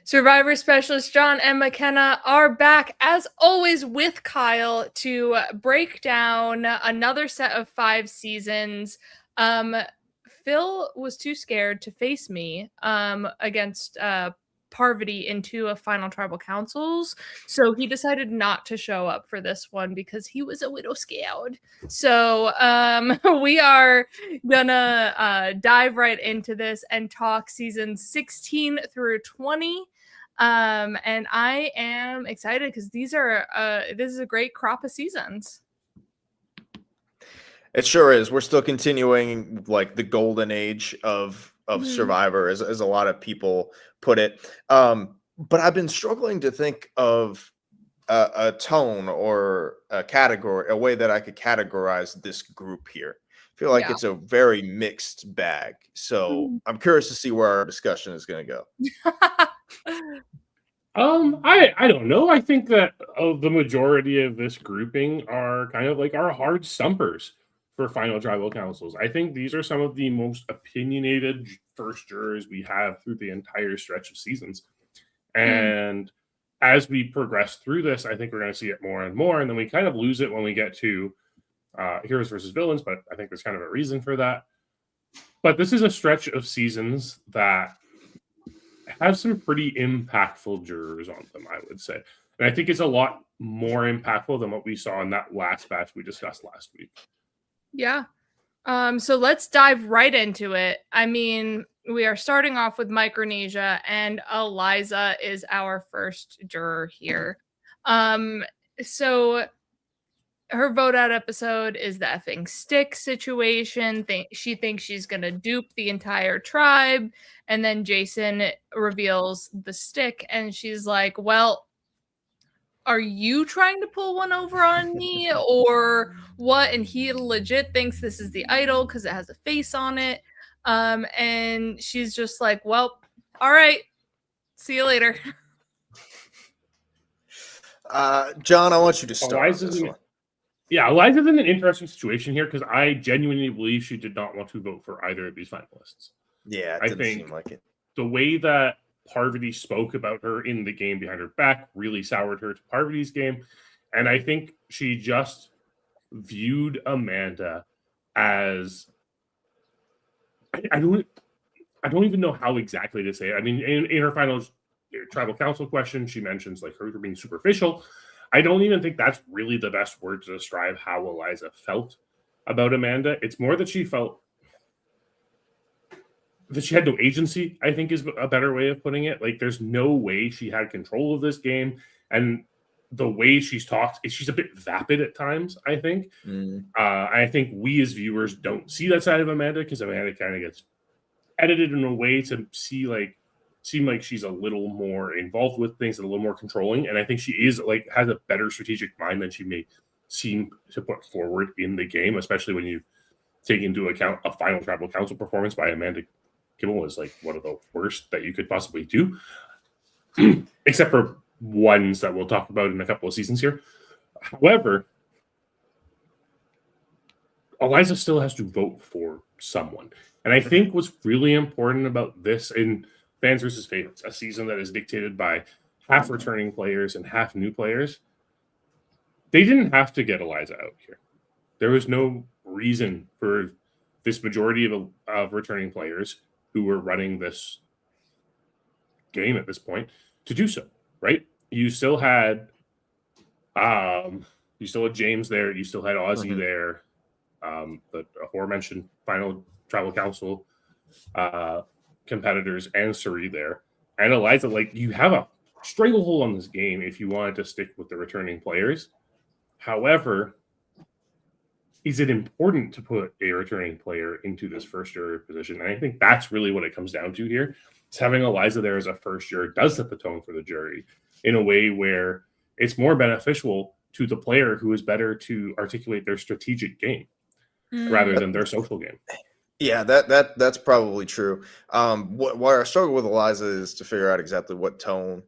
Survivor specialist John and McKenna are back, as always, with Kyle to break down another set of 5 seasons. Phil was too scared to face me against Parvati into a final tribal councils, so he decided not to show up for this one because he was a little scared. So we are gonna dive right into this and talk seasons 16 through 20. And I am excited because this is a great crop of seasons. It sure is. We're still continuing like the golden age of Survivor, as a lot of people put it. But I've been struggling to think of a tone or a category, a way that I could categorize this group here. I feel like it's a very mixed bag. So I'm curious to see where our discussion is going to go. I don't know. I think that the majority of this grouping are kind of like our hard stumpers for final tribal councils. I think these are some of the most opinionated first jurors we have through the entire stretch of seasons. And as we progress through this, I think we're going to see it more and more. And then we kind of lose it when we get to heroes versus villains, but I think there's kind of a reason for that. But this is a stretch of seasons that have some pretty impactful jurors on them, I would say. And I think it's a lot more impactful than what we saw in that last batch we discussed last week. Yeah. So let's dive right into it. I mean, we are starting off with Micronesia, and Eliza is our first juror here. So her vote out episode is the effing stick situation. She thinks she's going to dupe the entire tribe. And then Jason reveals the stick, and she's like, well, are you trying to pull one over on me or what? And he legit thinks this is the idol because it has a face on it. And she's just like, well, all right, see you later. John, I want you to start. Eliza's in an interesting situation here because I genuinely believe she did not want to vote for either of these finalists. Yeah, it didn't seem like it. The way that Parvati spoke about her in the game behind her back really soured her to Parvati's game. And I think she just viewed Amanda as I don't even know how exactly to say it. I mean, in her final tribal council question, she mentions like her being superficial. I don't even think that's really the best word to describe how Eliza felt about Amanda. It's more that she felt that she had no agency, I think is a better way of putting it. Like, there's no way she had control of this game. And the way she's talked, she's a bit vapid at times, I think. I think we as viewers don't see that side of Amanda because Amanda kind of gets edited in a way to seem like she's a little more involved with things and a little more controlling. And I think she is has a better strategic mind than she may seem to put forward in the game, especially when you take into account a final tribal council performance by Amanda Kimmel was like one of the worst that you could possibly do, except for ones that we'll talk about in a couple of seasons here. However, Eliza still has to vote for someone. And I think what's really important about this in Fans versus Favorites, a season that is dictated by half returning players and half new players, they didn't have to get Eliza out here. There was no reason for this majority of returning players who were running this game at this point to do so, right? You still had James there, you still had Ozzy there, the aforementioned final tribal council competitors and Suri there. And Eliza, you have a stranglehold on this game if you wanted to stick with the returning players. However, is it important to put a returning player into this first juror position? And I think that's really what it comes down to here. It's having Eliza there as a first juror does set the tone for the jury in a way where it's more beneficial to the player who is better to articulate their strategic game rather than their social game. Yeah, that's probably true. What I struggle with Eliza is to figure out exactly what tone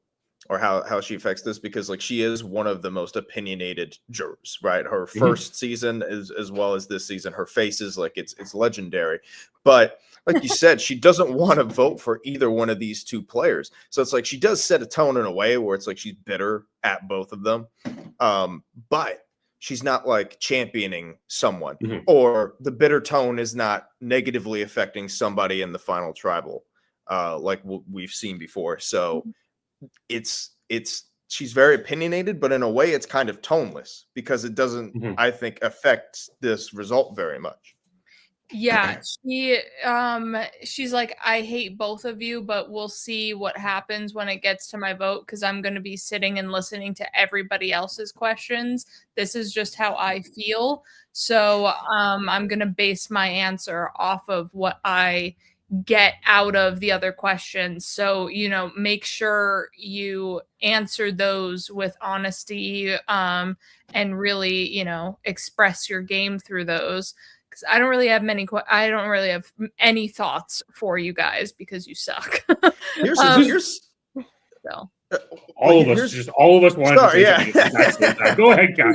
or how she affects this, because like she is one of the most opinionated jurors, right? Her first season as well as this season, her face is like it's legendary. But like you said, she doesn't want to vote for either one of these two players. So it's like she does set a tone in a way where it's like she's bitter at both of them. But she's not like championing someone, or the bitter tone is not negatively affecting somebody in the final tribal, like we've seen before. So it's she's very opinionated, but in a way it's kind of toneless because it doesn't, I think, affect this result very much. Yeah, she's like, I hate both of you, but we'll see what happens when it gets to my vote, because I'm going to be sitting and listening to everybody else's questions. This is just how I feel. So I'm going to base my answer off of what I get out of the other questions. So, make sure you answer those with honesty, and really, express your game through those. I don't really have I don't really have any thoughts for you guys because you suck. Here's so. All of us wanted to say something. Go ahead, Kyle.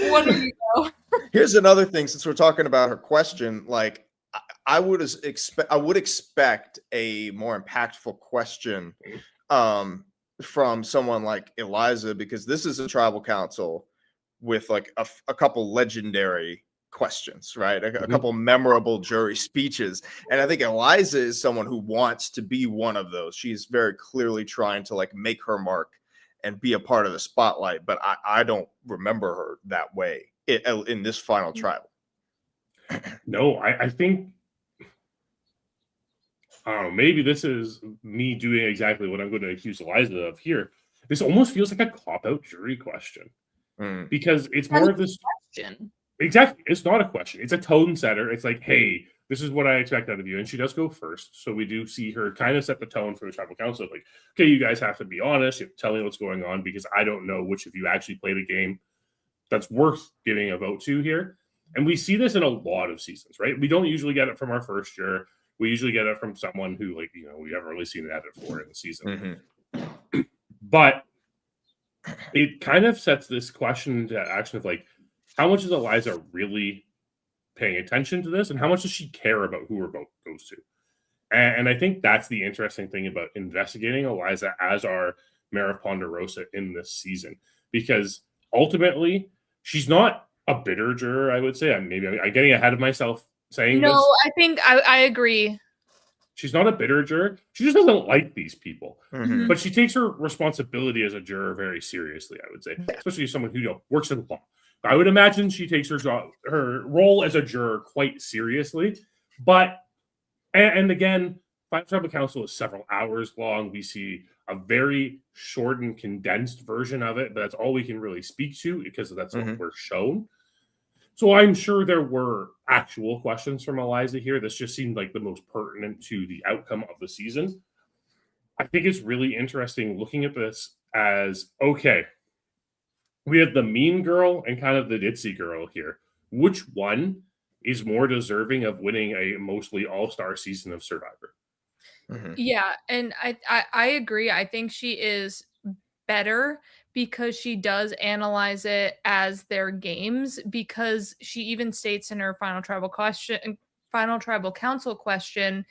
What do you know? Here's another thing, since we're talking about her question, like I would expect a more impactful question from someone like Eliza, because this is a tribal council with like a couple legendary questions, right? A couple memorable jury speeches. And I think Eliza is someone who wants to be one of those. She's very clearly trying to like make her mark and be a part of the spotlight, but I don't remember her that way in this final tribal. No, I think, I don't know, maybe this is me doing exactly what I'm going to accuse Eliza of here. This almost feels like a cop-out jury question, because it's more of this question. Exactly. It's not a question. It's a tone setter. It's like, hey, this is what I expect out of you. And she does go first. So we do see her kind of set the tone for the tribal council. Like, okay, you guys have to be honest. You have to tell me what's going on, because I don't know which of you actually play the game that's worth giving a vote to here. And we see this in a lot of seasons, right? We don't usually get it from our first juror. We usually get it from someone who, like, we haven't really seen an edit for in the season. But it kind of sets this question into action of like, how much is Eliza really paying attention to this, and how much does she care about who her vote goes to? And I think that's the interesting thing about investigating Eliza as our Mayor of Ponderosa in this season, because ultimately she's not a bitter juror, I would say. I'm getting ahead of myself saying this. No, I think I agree. She's not a bitter juror. She just doesn't like these people. But she takes her responsibility as a juror very seriously, I would say, especially as someone who works in law. I would imagine she takes her role as a juror quite seriously. But, and again, Final Tribal Council is several hours long. We see a very short and condensed version of it, but that's all we can really speak to, because that's what we're shown. So I'm sure there were actual questions from Eliza here. This just seemed like the most pertinent to the outcome of the season. I think it's really interesting looking at this as, okay, we have the mean girl and kind of the ditzy girl here. Which one is more deserving of winning a mostly all-star season of Survivor? Yeah, and I agree. I think she is better because she does analyze it as their games, because she even states in her final tribal council question,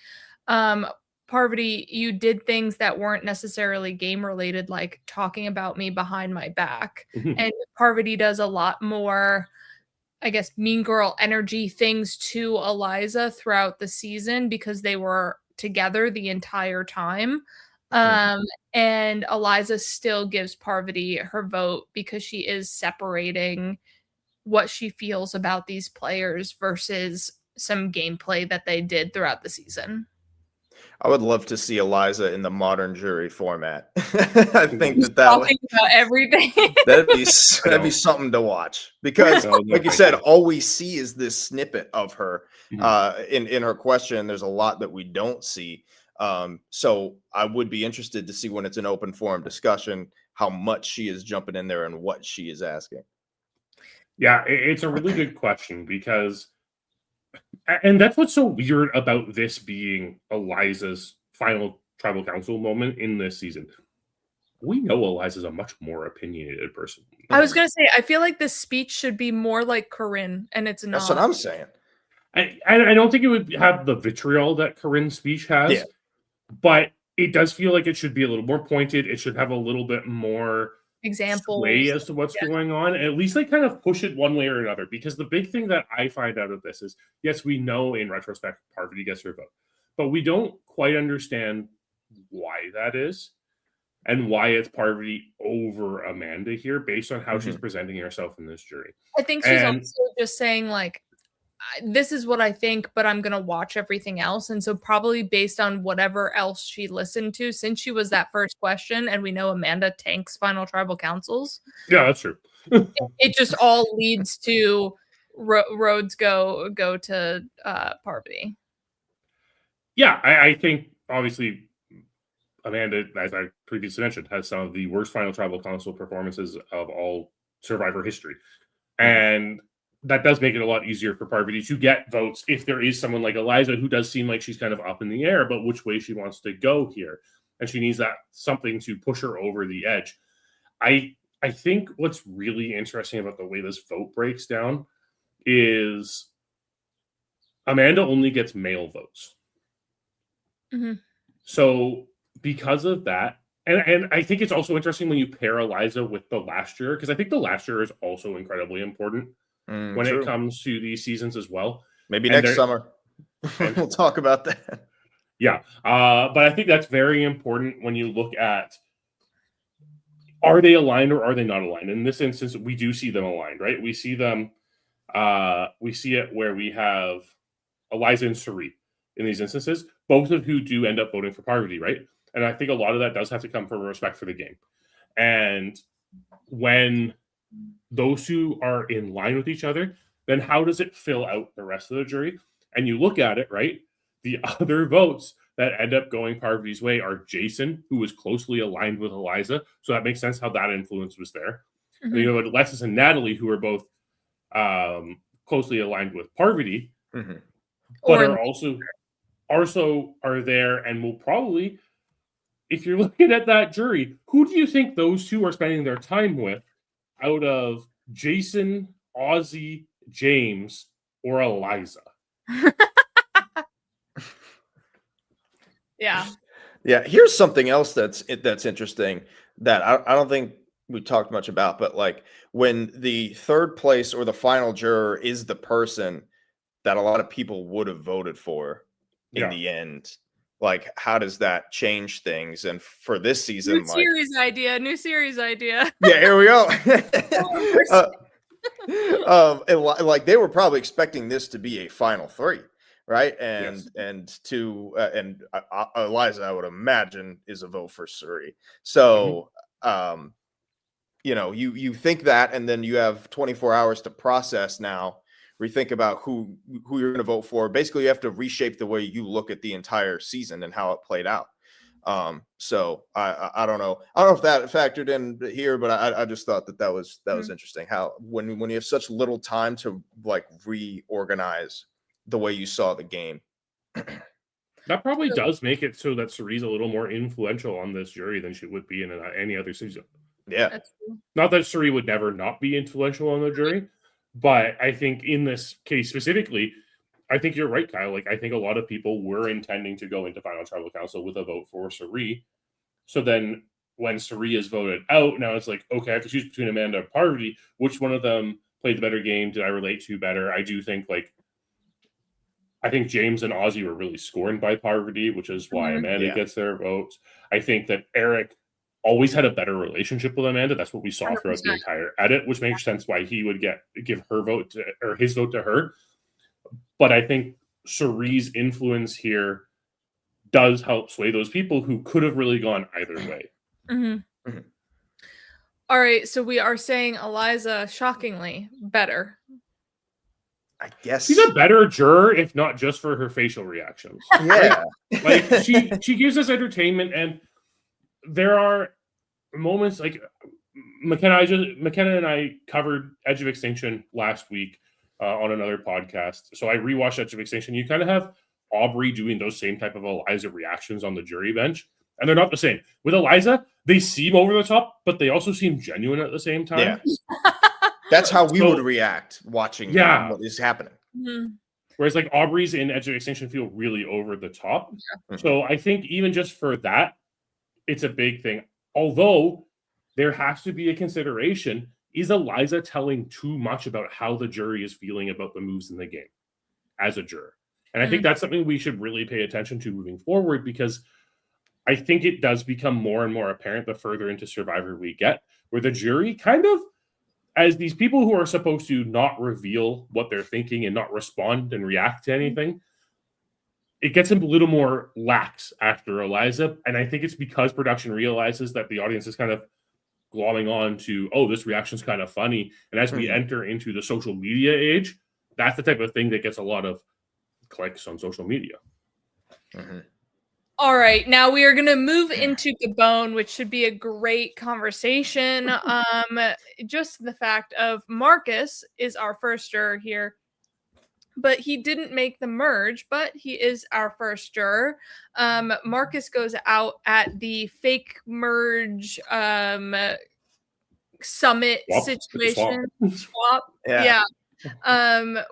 Parvati, you did things that weren't necessarily game related, like talking about me behind my back. And Parvati does a lot more, I guess, mean girl energy things to Eliza throughout the season, because they were together the entire time. And Eliza still gives Parvati her vote because she is separating what she feels about these players versus some gameplay that they did throughout the season. I would love to see Eliza in the modern jury format. I think that talking about everything. that'd be something to watch, because like you said, all we see is this snippet of her in her question. There's a lot that we don't see. So I would be interested to see, when it's an open forum discussion, how much she is jumping in there and what she is asking. Yeah, it's a really good question, because, and that's what's so weird about this being Eliza's final tribal council moment in this season. we know Eliza's a much more opinionated person. I was going to say, I feel like this speech should be more like Corinne, and it's not. That's what I'm saying. I don't think it would have the vitriol that Corinne's speech has, but it does feel like it should be a little more pointed. It should have a little bit more examples way as to what's going on, and at least like kind of push it one way or another. Because the big thing that I find out of this is, yes, we know in retrospect Parvati gets her vote, but we don't quite understand why that is and why it's Parvati over Amanda here based on how she's presenting herself in this jury. I think she's also just saying like, this is what I think, but I'm going to watch everything else. And so probably based on whatever else she listened to, since she was that first question, and we know Amanda tanks final tribal councils. Yeah, that's true. it just all leads to roads go to Parvati. Yeah, I think obviously Amanda, as I previously mentioned, has some of the worst final tribal council performances of all Survivor history. And that does make it a lot easier for Parvati to get votes if there is someone like Eliza who does seem like she's kind of up in the air about which way she wants to go here. And she needs that something to push her over the edge. I think what's really interesting about the way this vote breaks down is Amanda only gets male votes. So because of that, and I think it's also interesting when you pair Eliza with the last year, because I think the last year is also incredibly important when it comes to these seasons as well. Maybe next summer. We'll talk about that. Yeah. But I think that's very important when you look at, are they aligned or are they not aligned? In this instance, we do see them aligned, right? We see them, we see it where we have Eliza and Suri in these instances, both of who do end up voting for Parvati, right? And I think a lot of that does have to come from respect for the game. And when those two are in line with each other, then how does it fill out the rest of the jury? And you look at it, right? The other votes that end up going Parvati's way are Jason, who was closely aligned with Eliza. So that makes sense how that influence was there. And you know, Alexis and Natalie, who are both closely aligned with Parvati, but are also are there and will probably, if you're looking at that jury, who do you think those two are spending their time with out of Jason, Ozzy, James, or Eliza? Yeah. Here's something else that's interesting that I don't think we talked much about, but like when the third place or the final juror is the person that a lot of people would have voted for in the end, like how does that change things? And for this season, new series idea. Yeah, here we go. And like they were probably expecting this to be a final three, right? And Eliza, I would imagine, is a vote for Suri. So you know, you think that, and then you have 24 hours to process now. Rethink about who you're going to vote for. Basically, you have to reshape the way you look at the entire season and how it played out. So I don't know. I don't know if that factored in here, but I just thought that was interesting. How when you have such little time to like reorganize the way you saw the game. That probably does make it so that Suri's a little more influential on this jury than she would be in any other season. Yeah. That's true. Not that Suri would never not be influential on the jury, but I think in this case specifically, I think you're right, Kyle. Like, I think a lot of people were intending to go into Final Tribal Council with a vote for Suri. So then when Suri is voted out, now it's like, okay, I have to choose between Amanda and Parvati. Which one of them played the better game? Did I relate to better? I do think, like, I think James and Ozzy were really scorned by Parvati, which is why Amanda gets their votes. I think that Eric always had a better relationship with Amanda. That's what we saw 100%. Throughout the entire edit, which makes sense why he would give her vote or his vote to her. But I think Suri's influence here does help sway those people who could have really gone either way. All right, so we are saying Eliza, shockingly, better. I guess she's a better juror, if not just for her facial reactions. Yeah, like she gives us entertainment, and there are moments like McKenna and I covered Edge of Extinction last week on another podcast. So I rewatched Edge of Extinction. You kind of have Aubrey doing those same type of Eliza reactions on the jury bench. And they're not the same. With Eliza, they seem over the top, but they also seem genuine at the same time. Yeah. That's how we would react watching what is happening. Mm-hmm. Whereas like Aubrey's in Edge of Extinction feel really over the top. Yeah. So I think even just for that, it's a big thing. Although there has to be a consideration. Is Eliza telling too much about how the jury is feeling about the moves in the game as a juror? And I think that's something we should really pay attention to moving forward, because I think it does become more and more apparent the further into Survivor we get, where the jury kind of, as these people who are supposed to not reveal what they're thinking and not respond and react to anything, it gets a little more lax after Eliza. And I think it's because production realizes that the audience is kind of glomming on to, oh, this reaction's kind of funny. And as we enter into the social media age, that's the type of thing that gets a lot of clicks on social media. All right, now we are going to move into Gabon, which should be a great conversation. Just the fact of Marcus is our first juror here, but he didn't make the merge, but he is our first juror. Marcus goes out at the fake merge summit situation. Swap. Yeah.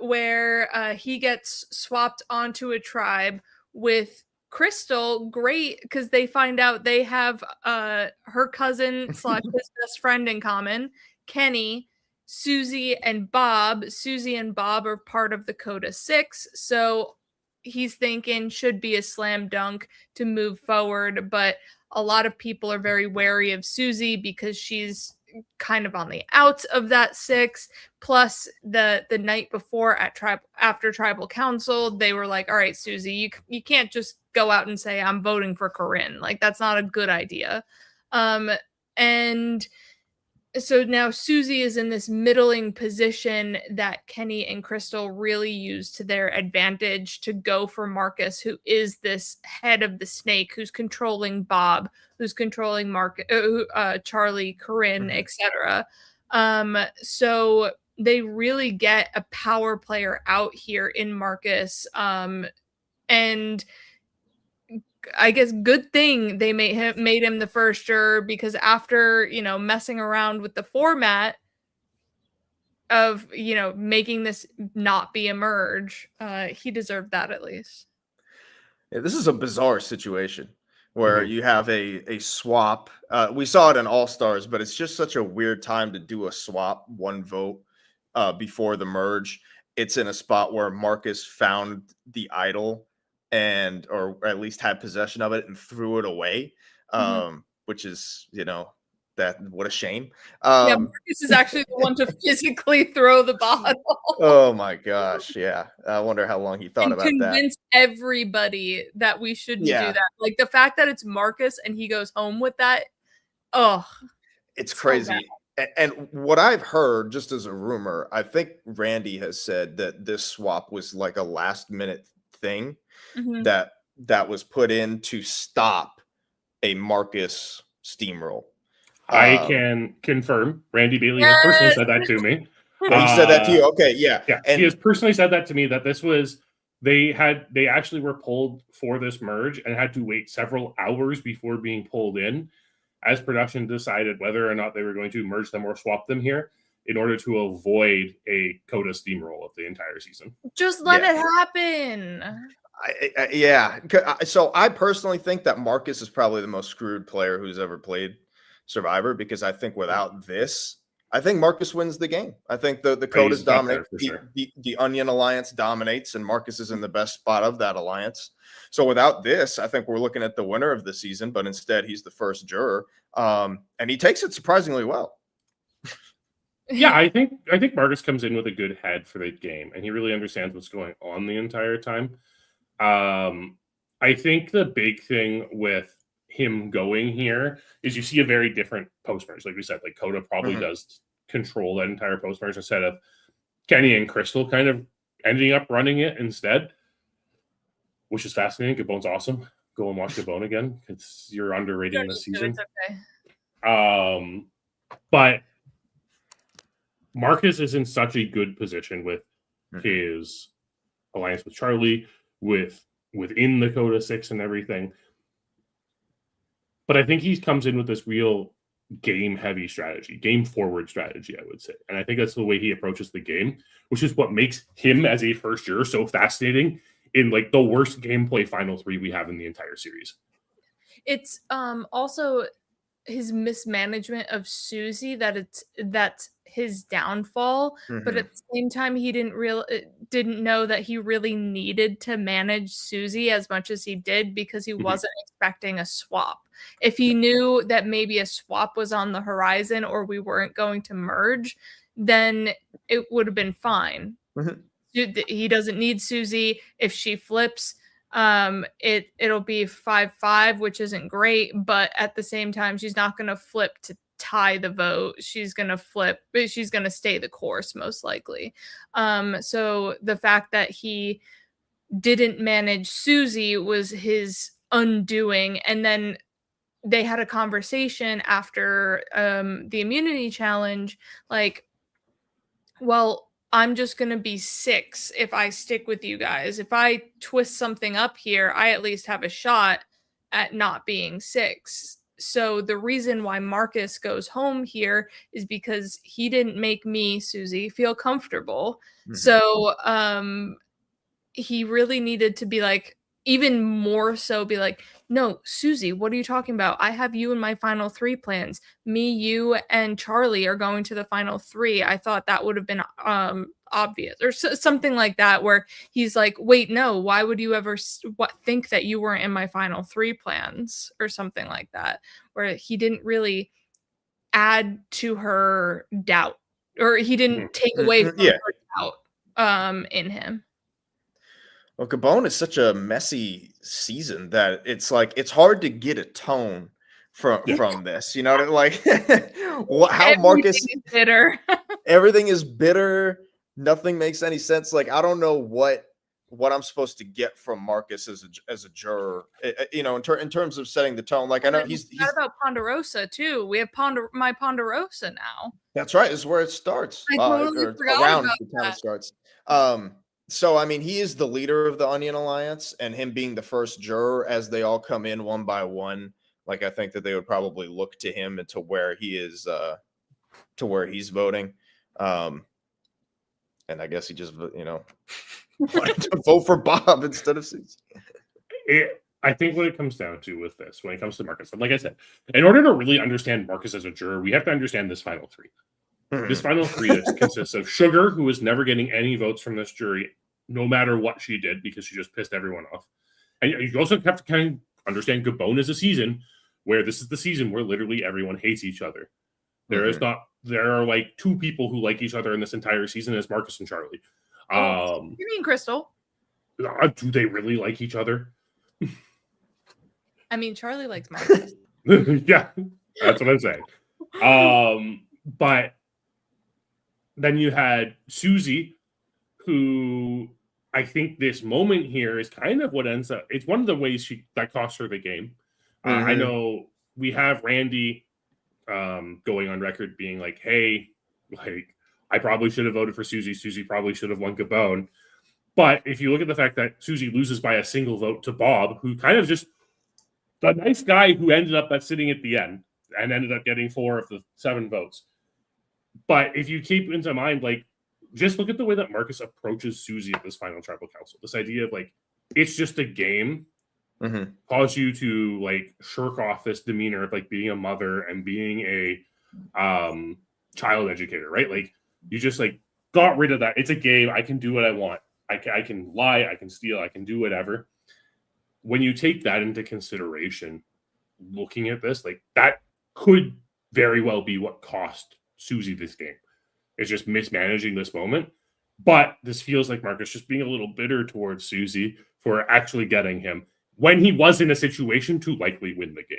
Where he gets swapped onto a tribe with Crystal. Great, because they find out they have her cousin / his best friend in common, Kenny, Susie, and Bob. Susie and Bob are part of the Coda 6, so he's thinking should be a slam dunk to move forward, but a lot of people are very wary of Susie because she's kind of on the outs of that 6. Plus the night before after tribal council, they were like, all right, Susie, you can't just go out and say I'm voting for Corinne. Like, that's not a good idea. And so now Susie is in this middling position that Kenny and Crystal really use to their advantage to go for Marcus, who is this head of the snake, who's controlling Bob, who's controlling Charlie, Corinne, etc. So they really get a power player out here in Marcus. And I guess good thing they made him the first juror, because after, messing around with the format of, making this not be a merge, he deserved that at least. Yeah, this is a bizarre situation where you have a swap. We saw it in All Stars, but it's just such a weird time to do a swap, one vote before the merge. It's in a spot where Marcus found the idol or at least had possession of it and threw it away, which is, what a shame. Yeah, Marcus is actually the one to physically throw the bottle. Oh my gosh, yeah. I wonder how long he thought about that. Convince everybody that we shouldn't do that. Like, the fact that it's Marcus and he goes home with that, it's crazy. And what I've heard, just as a rumor, I think Randy has said that this swap was like a last minute thing that was put in to stop a Marcus steamroll. I can confirm Randy Bailey has personally said that to me. He said that to you? Okay, yeah. And he has personally said that to me, that this was, they actually were pulled for this merge and had to wait several hours before being pulled in, as production decided whether or not they were going to merge them or swap them here in order to avoid a Coda steamroll of the entire season. Just let it happen. So I personally think that Marcus is probably the most screwed player who's ever played Survivor, because I think without this, I think Marcus wins the game. I think the Codas dominate. The Onion Alliance dominates, and Marcus is in the best spot of that alliance. So without this, I think we're looking at the winner of the season, but instead he's the first juror. And he takes it surprisingly well. Yeah, I think Marcus comes in with a good head for the game, and he really understands what's going on the entire time. I think the big thing with him going here is you see a very different post-merge. Like we said, like Coda probably does control that entire post-merge instead of Kenny and Crystal kind of ending up running it instead, which is fascinating. Gabon's awesome. Go and watch Gabon again. You're underrating this season. It's okay. But Marcus is in such a good position with his alliance with Charlie, within the Coda 6 and everything. But I think he comes in with this real game-heavy strategy, game-forward strategy, I would say. And I think that's the way he approaches the game, which is what makes him as a first juror so fascinating in like the worst gameplay final three we have in the entire series. It's also his mismanagement of Susie that's his downfall, but at the same time he didn't know that he really needed to manage Susie as much as he did because he wasn't expecting a swap. If he knew that maybe a swap was on the horizon or we weren't going to merge, then it would have been fine. He doesn't need Susie. If she flips, it'll be 5-5, which isn't great, but at the same time she's not going to flip to tie the vote. She's going to flip, but she's going to stay the course most likely. So the fact that he didn't manage Susie was his undoing. And then they had a conversation after the immunity challenge, like, well, I'm just going to be 6 if I stick with you guys. If I twist something up here, I at least have a shot at not being 6. So the reason why Marcus goes home here is because he didn't make me, Susie, feel comfortable. So he really needed to be like, even more so be like, no, Susie, what are you talking about? I have you in my final 3 plans. Me, you, and Charlie are going to the final 3. I thought that would have been obvious or something like that, where he's like, wait, no, why would you ever think that you weren't in my final 3 plans or something like that, where he didn't really add to her doubt, or he didn't take away from her doubt in him. Well, Gabon is such a messy season that it's like it's hard to get a tone from this. You know, like how Marcus is bitter. Everything is bitter. Nothing makes any sense. Like I don't know what I'm supposed to get from Marcus as a juror. You know, in terms of setting the tone. Like I know he's about Ponderosa too. We have my Ponderosa now. That's right. This is where it starts. I totally forgot around about the time that. it starts. So, I mean, he is the leader of the Onion Alliance, and him being the first juror as they all come in one by one, like I think that they would probably look to him and to where he is, to where he's voting. And I guess he just, you know, wanted to vote for Bob instead of Susie. I think what it comes down to with this, when it comes to Marcus, like I said, in order to really understand Marcus as a juror, we have to understand this final 3. This final 3 that consists of Sugar, who was never getting any votes from this jury, no matter what she did, because she just pissed everyone off. And you also have to kind of understand Gabon is a season where this is the season where literally everyone hates each other. There are like 2 people who like each other in this entire season as Marcus and Charlie. You mean Crystal? Do they really like each other? I mean, Charlie likes Marcus. Yeah, that's what I'm saying. But then you had Susie, who I think this moment here is kind of what ends up. It's one of the ways that cost her the game. I know we have Randy going on record being like, hey, like, I probably should have voted for Susie. Susie probably should have won Gabon. But if you look at the fact that Susie loses by a single vote to Bob, who kind of just the nice guy who ended up sitting at the end and ended up getting 4 of the 7 votes. But if you keep into mind, like, just look at the way that Marcus approaches Susie at this final tribal council. This idea of like, it's just a game, cause you to like shirk off this demeanor of like being a mother and being a child educator, right? Like you just like got rid of that. It's a game. I can do what I want. I can lie. I can steal. I can do whatever. When you take that into consideration, looking at this, like that could very well be what cost Susie this game. It's just mismanaging this moment. But this feels like Marcus just being a little bitter towards Susie for actually getting him when he was in a situation to likely win the game.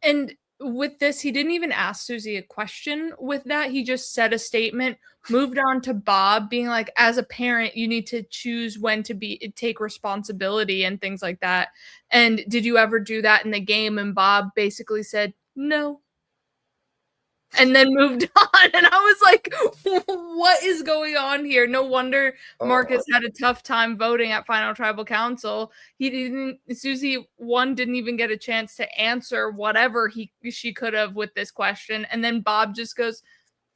And with this, he didn't even ask Susie a question with that. He just said a statement, moved on to Bob, being like, as a parent, you need to choose when to take responsibility and things like that. And did you ever do that in the game? And Bob basically said, no. and then moved on. And I was like, what is going on here? No wonder Marcus had a tough time voting at Final Tribal Council. Susie didn't even get a chance to answer whatever she could have with this question. And then Bob just goes,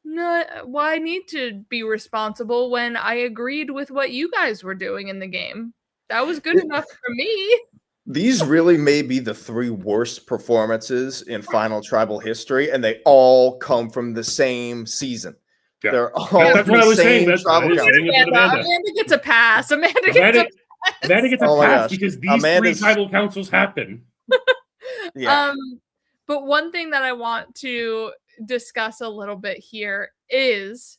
no, why I need to be responsible when I agreed with what you guys were doing in the game. That was good enough for me. These really may be the 3 worst performances in Final Tribal history, and they all come from the same season. Yeah. They're all That's what I was saying. Amanda gets a pass. Amanda gets a pass because these 3 tribal councils happen. Yeah. But one thing that I want to discuss a little bit here is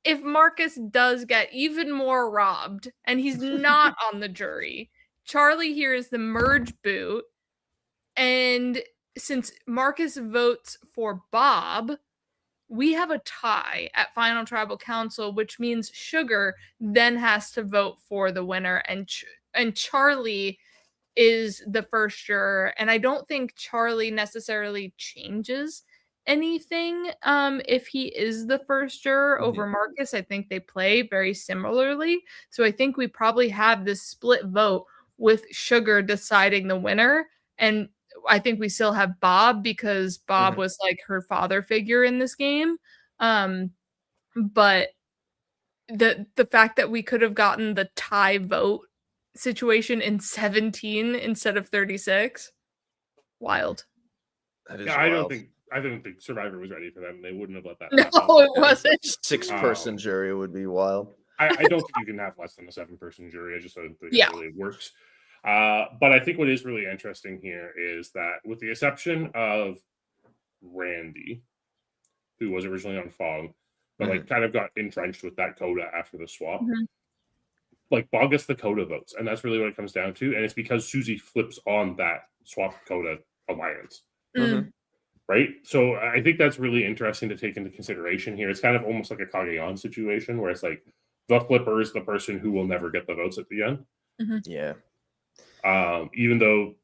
if Marcus does get even more robbed and he's not on the jury, Charlie here is the merge boot, and since Marcus votes for Bob, we have a tie at Final Tribal Council, which means Sugar then has to vote for the winner, and Charlie is the first juror, and I don't think Charlie necessarily changes anything if he is the first juror over Marcus. I think they play very similarly, so I think we probably have this split vote with Sugar deciding the winner, and I think we still have Bob because Bob was like her father figure in this game. But the fact that we could have gotten the tie vote situation in 17 instead of 36, wild. That is wild. I don't think Survivor was ready for them. They wouldn't have let that happen. No, it wasn't. 6-person jury would be wild. I don't think you can have less than a 7-person jury. I just don't think it really works. But I think what is really interesting here is that with the exception of Randy, who was originally on Fog, but like kind of got entrenched with that coda after the swap, like Bob gets the coda votes, and that's really what it comes down to. And it's because Susie flips on that swap coda alliance. Right? So I think that's really interesting to take into consideration here. It's kind of almost like a Kagayan situation where it's like the flipper is the person who will never get the votes at the end. Yeah. Even though,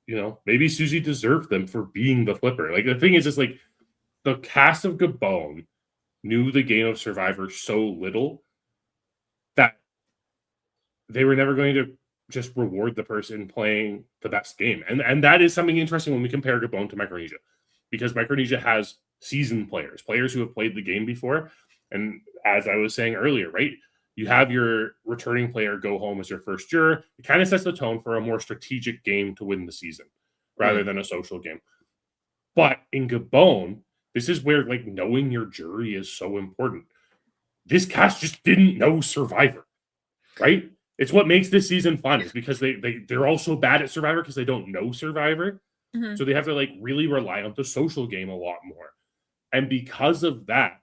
maybe Susie deserved them for being the flipper. Like the thing is, it's like the cast of Gabon knew the game of Survivor so little that they were never going to just reward the person playing the best game. And that is something interesting when we compare Gabon to Micronesia. Because Micronesia has seasoned players who have played the game before. And as I was saying earlier, right, you have your returning player go home as your first juror. It kind of sets the tone for a more strategic game to win the season rather than a social game. But in Gabon, this is where like knowing your jury is so important. This cast just didn't know Survivor, right? It's what makes this season fun is because they're all so bad at Survivor because they don't know Survivor. So they have to like really rely on the social game a lot more. And because of that,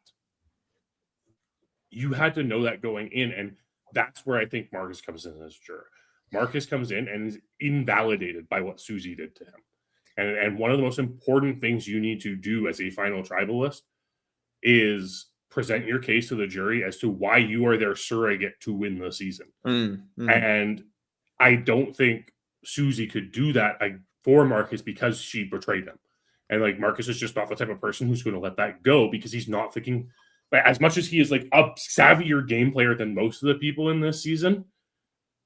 you had to know that going in. And that's where I think Marcus comes in as juror. Marcus comes in and is invalidated by what Susie did to him. And one of the most important things you need to do as a final tribalist is present your case to the jury as to why you are their surrogate to win the season. And I don't think Susie could do that for Marcus because she betrayed him. And like Marcus is just not the type of person who's going to let that go because he's not thinking, as much as he is like a savvier game player than most of the people in this season,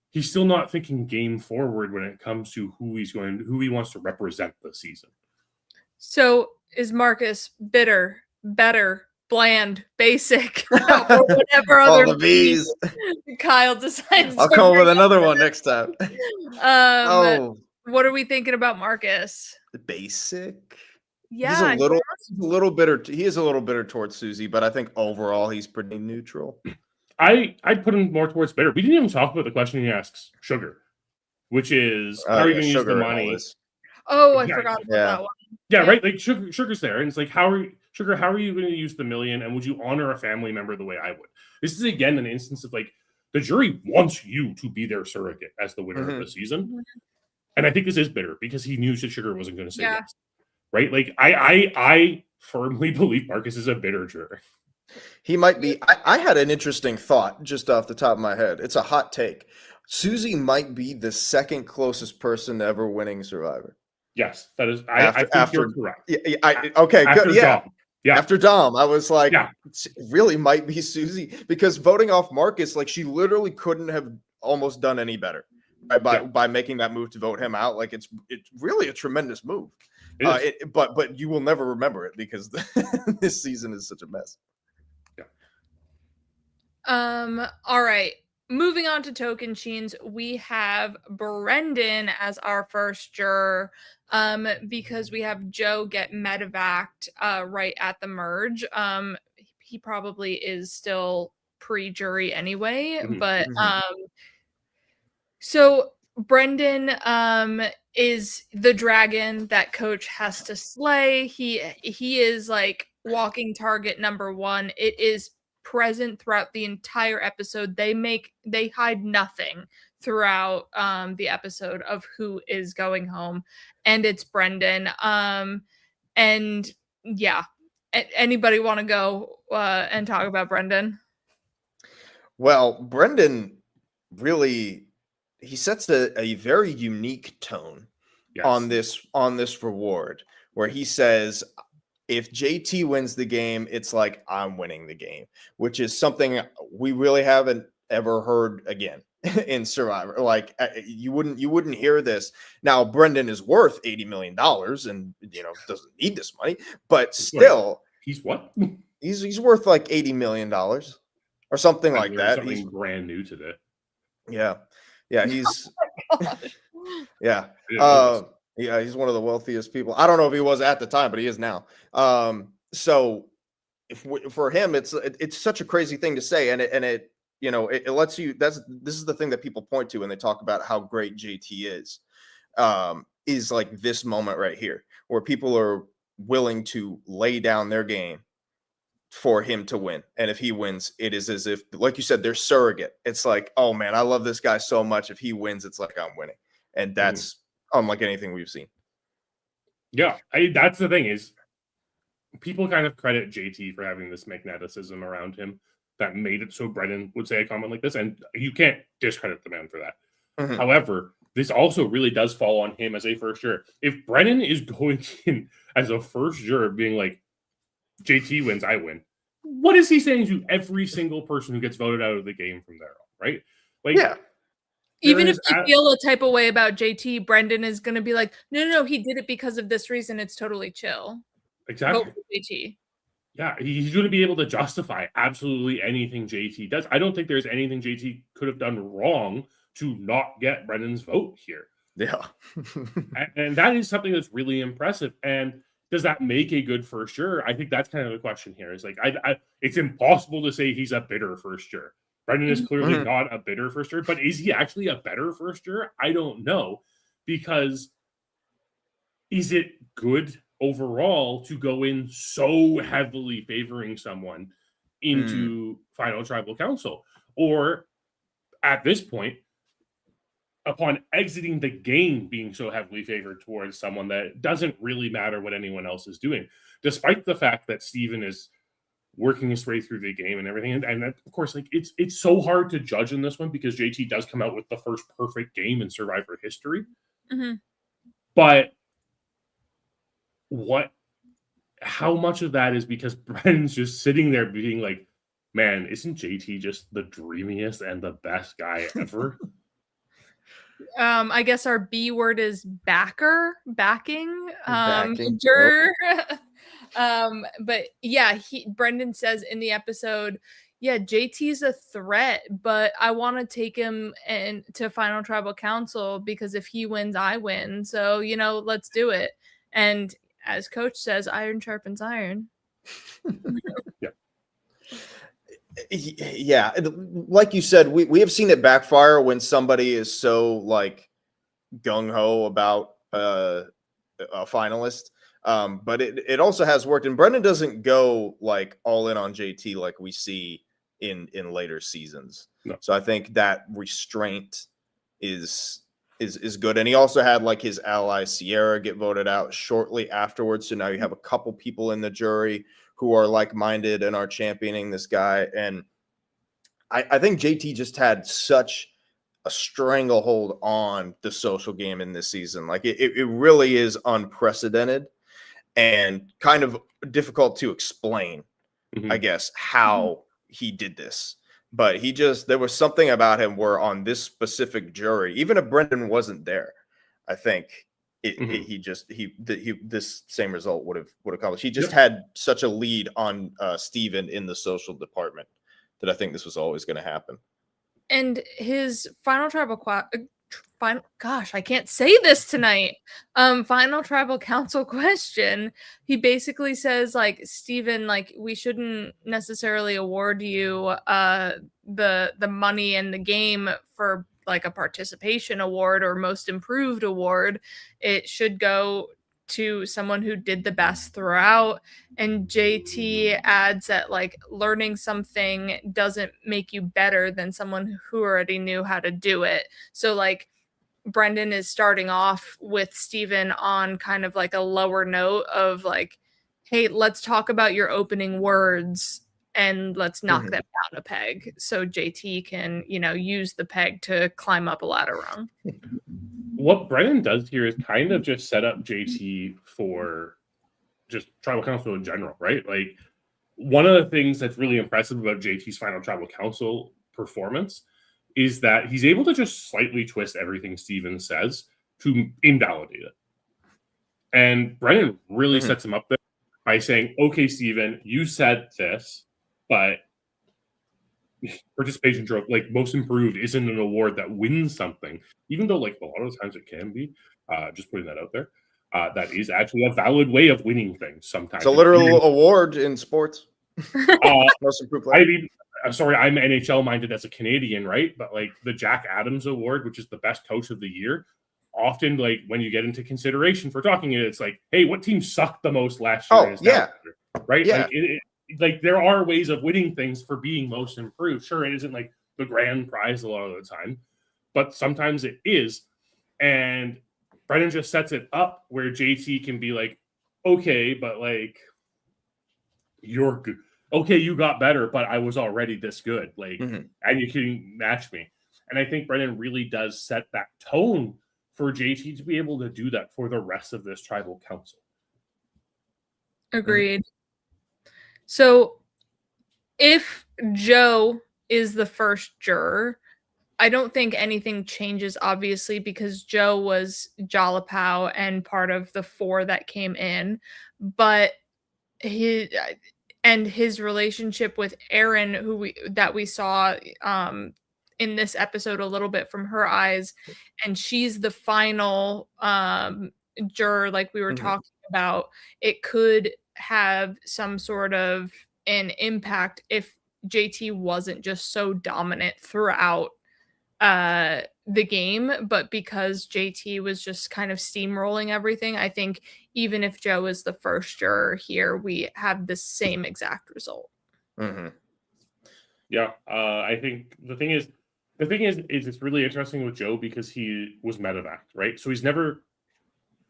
he's still not thinking game forward when it comes to who he wants to represent the season. So is Marcus bitter, better, bland, basic, or whatever other the B's Kyle decides? I'll come up with another one next time. What are we thinking about Marcus? Basic. Yeah, he's a little bitter. He is a little bitter towards Susie, but I think overall he's pretty neutral. I'd put him more towards bitter. We didn't even talk about the question he asks Sugar, which is how are you going to use the money? Oh, I forgot about that one. Yeah, right. Like Sugar's there, and it's like, how are you going to use the $1 million? And would you honor a family member the way I would? This is again an instance of like the jury wants you to be their surrogate as the winner of the season. And I think this is bitter because he knew that Sugar wasn't going to say yes. Right? Like I firmly believe Marcus is a bitter juror. He might be. I had an interesting thought just off the top of my head. It's a hot take. Susie might be the second closest person to ever winning Survivor. Yes, that is. I think you're correct. Okay, good. Yeah. Yeah. After Dom, I was like, Yeah. it really might be Susie, because voting off Marcus, like, she literally couldn't have almost done any better by making that move to vote him out. Like, it's really a tremendous move. But you will never remember it because this season is such a mess. All right. Moving on to token sheens, we have Brendan as our first juror, because we have Joe get medevaced right at the merge. He probably is still pre-jury anyway, but so Brendan is the dragon that Coach has to slay. He is like walking target number one. It is present throughout the entire episode. They hide nothing throughout the episode of who is going home, and it's Brendan. And yeah, anybody want to go and talk about Brendan? Well, Brendan really, he sets a very unique tone on this reward, where he says, if JT wins the game, it's like I'm winning the game, which is something we really haven't ever heard again in Survivor. Like, you wouldn't hear this. Now, Brendan is worth $80 million and, doesn't need this money, but still, he's what? He's worth like $80 million or something like that. Something he's brand new today. Yeah. He's yeah. He's one of the wealthiest people. I don't know if he was at the time, but he is now. So for him, it's such a crazy thing to say, and it lets you. This is the thing that people point to when they talk about how great JT is like this moment right here, where people are willing to lay down their game for him to win. And if he wins, it is as if, like you said, they're surrogate. It's like, oh man, I love this guy so much. If he wins, it's like I'm winning. And that's unlike anything we've seen. Yeah, that's the thing, is people kind of credit JT for having this magneticism around him that made it so Brendan would say a comment like this, and you can't discredit the man for that. However, this also really does fall on him as a first juror. If Brendan is going in as a first juror being like, JT wins, I win, what is he saying to every single person who gets voted out of the game from there on, right? Like, yeah. Even if you feel a type of way about JT, Brendan is going to be like, no, he did it because of this reason. It's totally chill. Exactly. Vote for JT. Yeah, he's going to be able to justify absolutely anything JT does. I don't think there's anything JT could have done wrong to not get Brendan's vote here. Yeah. and that is something that's really impressive. And does that make a good first juror? I think that's kind of the question here. Is like, it's impossible to say he's a bitter first juror. Brendan is clearly not a bitter first juror, but is he actually a better first juror? I don't know, because is it good overall to go in so heavily favoring someone into final tribal council? Or at this point, upon exiting the game, being so heavily favored towards someone that it doesn't really matter what anyone else is doing, despite the fact that Steven is working his way through the game and everything. And that, of course, like it's so hard to judge in this one because JT does come out with the first perfect game in Survivor history. But how much of that is because Brendan's just sitting there being like, man, isn't JT just the dreamiest and the best guy ever? I guess our B word is backing. Juror. But yeah, Brendan says in the episode, yeah, JT's a threat, but I want to take him to final tribal council because if he wins, I win. So, let's do it. And as Coach says, iron sharpens iron. Yeah, like you said, we have seen it backfire when somebody is so like gung-ho about a finalist, but it also has worked, and Brendan doesn't go like all in on JT like we see in later seasons. So I think that restraint is good. And he also had like his ally Sierra get voted out shortly afterwards, so now you have a couple people in the jury who are like-minded and are championing this guy. And I think JT just had such a stranglehold on the social game in this season. Like it really is unprecedented. and kind of difficult to explain, I guess, how he did this. But there was something about him where on this specific jury, even if Brendan wasn't there, I think this same result would have accomplished. He just had such a lead on Steven in the social department that I think this was always going to happen. And his final tribal gosh, I can't say this tonight. Final tribal council question. He basically says, like, Steven, like, we shouldn't necessarily award you the money in the game for like a participation award or most improved award. It should go to someone who did the best throughout. And JT adds that, like, learning something doesn't make you better than someone who already knew how to do it. So, like, Brendan is starting off with Steven on kind of like a lower note of like, hey, let's talk about your opening words and let's knock them down a peg so JT can, use the peg to climb up a ladder rung. What Brennan does here is kind of just set up JT for just tribal council in general, right? Like, one of the things that's really impressive about JT's final tribal council performance is that he's able to just slightly twist everything Steven says to invalidate it. And Brennan really sets him up there by saying, okay, Steven, you said this, but participation trophy, like most improved, isn't an award that wins something, even though like a lot of the times it can be. Just putting that out there. That is actually a valid way of winning things sometimes. It's a literal award in sports. Most improved player. I mean, I'm sorry, I'm NHL minded as a Canadian, right? But like the Jack Adams Award, which is the best coach of the year, often like when you get into consideration for talking it, it's like, hey, what team sucked the most last year? Oh, yeah. Right? Yeah. Like there are ways of winning things for being most improved. Sure, it isn't like the grand prize a lot of the time, but sometimes it is. And Brendan just sets it up where JT can be like, okay, but like you're good. Okay, you got better, but I was already this good. Like, and you can match me. And I think Brendan really does set that tone for JT to be able to do that for the rest of this tribal council. Agreed. So if Joe is the first juror, I don't think anything changes, obviously, because Joe was Jalapao and part of the 4 that came in. But his relationship with Erin, that we saw in this episode a little bit from her eyes, and she's the final juror, like we were talking about, it could have some sort of an impact if JT wasn't just so dominant throughout the game, but because JT was just kind of steamrolling everything, I think even if Joe is the first juror here, we have the same exact result. Yeah, I think the thing is it's really interesting with Joe because he was medevac, right? So he's never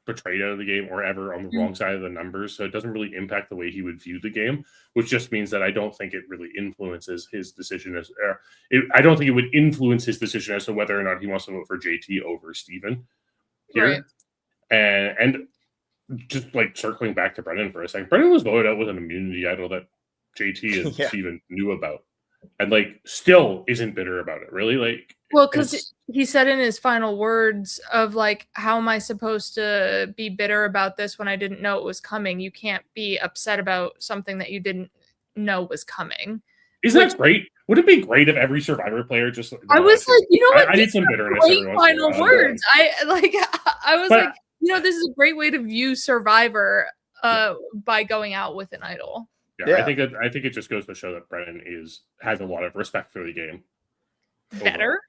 betrayed out of the game or ever on the wrong side of the numbers, so it doesn't really impact the way he would view the game, which just means that I don't think it really influences his decision I don't think it would influence his decision as to whether or not he wants to vote for JT over Steven here. Right. And just like circling back to Brendan for a second, Brendan was voted out with an immunity idol that JT and Steven knew about, and like still isn't bitter about it, really. Like, well, because he said in his final words of like, how am I supposed to be bitter about this when I didn't know it was coming? You can't be upset about something that you didn't know was coming. Isn't that great? Would it be great if every Survivor player just? I was like, you know what? I need some bitterness. Great final words. I was like, this is a great way to view Survivor by going out with an idol. Yeah, I think it just goes to show that Brennan has a lot of respect for the game. Better.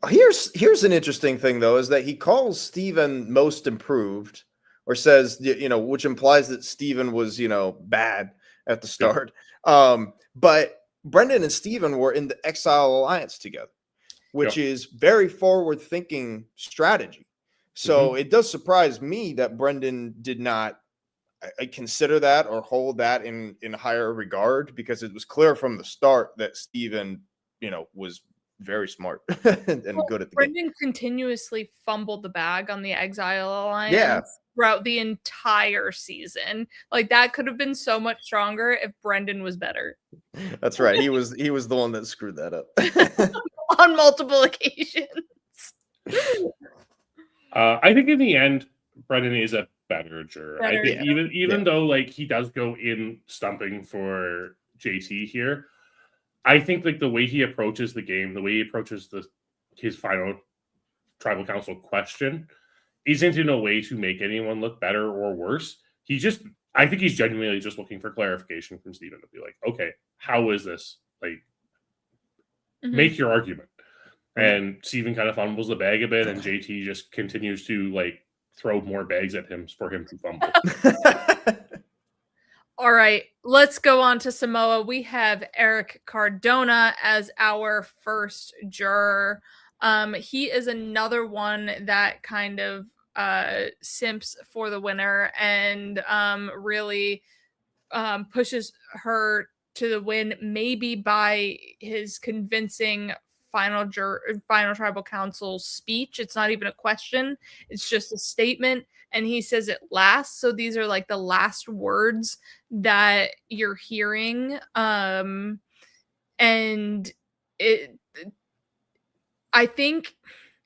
Here's an interesting thing though, is that he calls Steven most improved, or says, which implies that Steven was, bad at the start. But Brendan and Steven were in the Exile Alliance together, which is very forward-thinking strategy. So it does surprise me that Brendan did not consider that or hold that in higher regard, because it was clear from the start that Steven, was very smart and good at the Brendan game. continuously fumbled the bag on the Exile Alliance. Yeah. throughout the entire season. Like, that could have been so much stronger if Brendan was better. That's right. He was the one that screwed that up. On multiple occasions. I think in the end, Brendan is a better juror. I think even though like he does go in stumping for JT here, I think like the way he approaches the game, the way he approaches his final tribal council question isn't in a way to make anyone look better or worse. I think he's genuinely just looking for clarification from Steven to be like, okay, how is this? Like, make your argument. And Steven kind of fumbles the bag a bit, and JT just continues to like throw more bags at him for him to fumble. All right, let's go on to Samoa. We have Eric Cardona as our first juror. He is another one that kind of simps for the winner and really pushes her to the win, maybe by his convincing final tribal council speech. It's not even a question, it's just a statement, and he says it last, so these are like the last words that you're hearing. And I think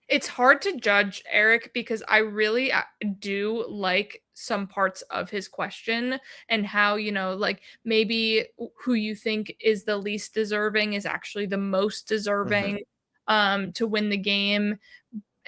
it's hard to judge Eric because I really do like some parts of his question and how, like maybe who you think is the least deserving is actually the most deserving to win the game.